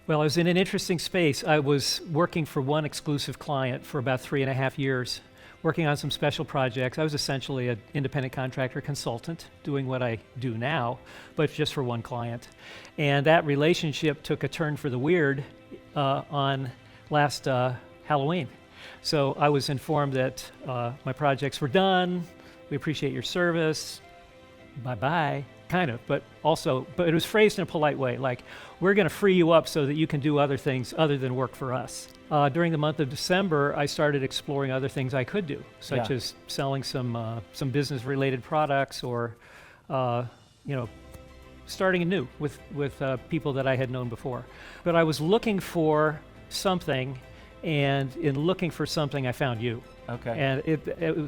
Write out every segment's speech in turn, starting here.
Well, I was in an interesting space. I was working for one exclusive client for about 3.5 years, working on some special projects. I was essentially an independent contractor consultant doing what I do now, but just for one client. And that relationship took a turn for the weird on last Halloween. So I was informed that my projects were done. We appreciate your service. Bye-bye, kind of, but it was phrased in a polite way, like, we're going to free you up so that you can do other things other than work for us. During the month of December, I started exploring other things I could do, such as selling some business-related products, or starting anew with people that I had known before. But I was looking for something, and in looking for something, I found you. Okay. And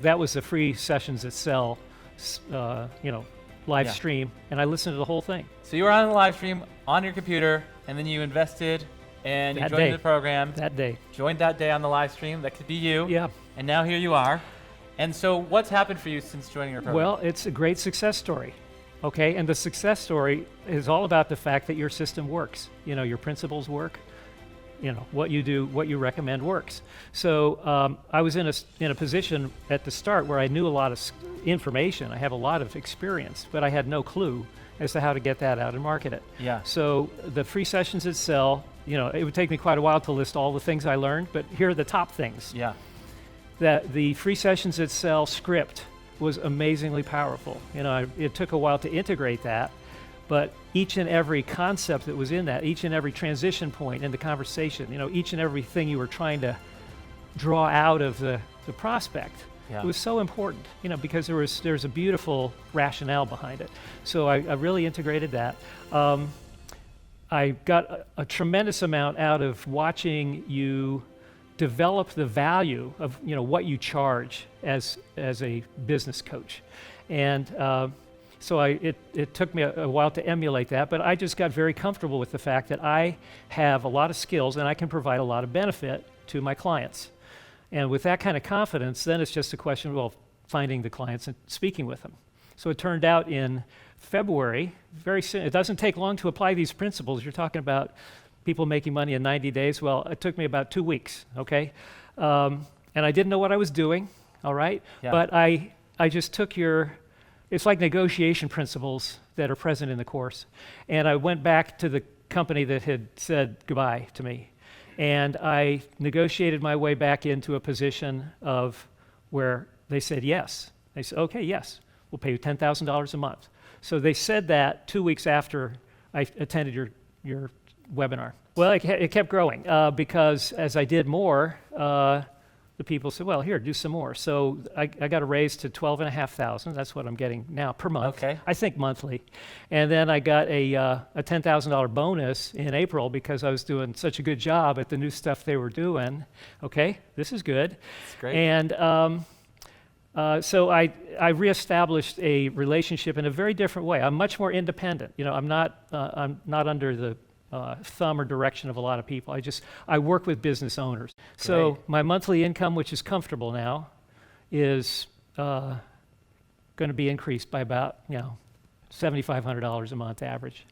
that was the free sessions that sell, live stream, and I listened to the whole thing. So you were on the live stream on your computer, and then you invested, and you joined the program. That day. Joined that day on the live stream. That could be you. Yeah. And now here you are. And so what's happened for you since joining your program? Well, it's a great success story. Okay, and the success story is all about the fact that your system works. Your principles work. What you do, what you recommend works. So I was in a position at the start where I knew a lot of information. I have a lot of experience, but I had no clue as to how to get that out and market it. Yeah. So the free sessions that sell, it would take me quite a while to list all the things I learned, but here are the top things. Yeah. That the free sessions that sell script was amazingly powerful. It took a while to integrate that, but each and every concept that was in that, each and every transition point in the conversation, each and everything you were trying to draw out of the prospect, it was so important, because there's a beautiful rationale behind it. So I really integrated that. I got a tremendous amount out of watching you develop the value of what you charge as a business coach, and so it took me a while to emulate that, but I just got very comfortable with the fact that I have a lot of skills and I can provide a lot of benefit to my clients. And with that kind of confidence, then it's just a question of finding the clients and speaking with them. So it turned out in February, very soon, it doesn't take long to apply these principles. You're talking about people making money in 90 days. Well, it took me about 2 weeks, okay? And I didn't know what I was doing, all right? Yeah. But I just took it's like negotiation principles that are present in the course. And I went back to the company that had said goodbye to me. And I negotiated my way back into a position of where they said yes. They said, okay, yes, we'll pay you $10,000 a month. So they said that 2 weeks after I attended your webinar. Well, it kept growing because as I did more, the people said, well, here, do some more. So I got a raise to $12,500. That's what I'm getting now per month. Okay. I think monthly. And then I got a $10,000 bonus in April because I was doing such a good job at the new stuff they were doing. Okay, this is good. That's great. And so I reestablished a relationship in a very different way. I'm much more independent. I'm not under the thumb or direction of a lot of people. I work with business owners. Great. So my monthly income, which is comfortable now, is going to be increased by about $7,500 a month average.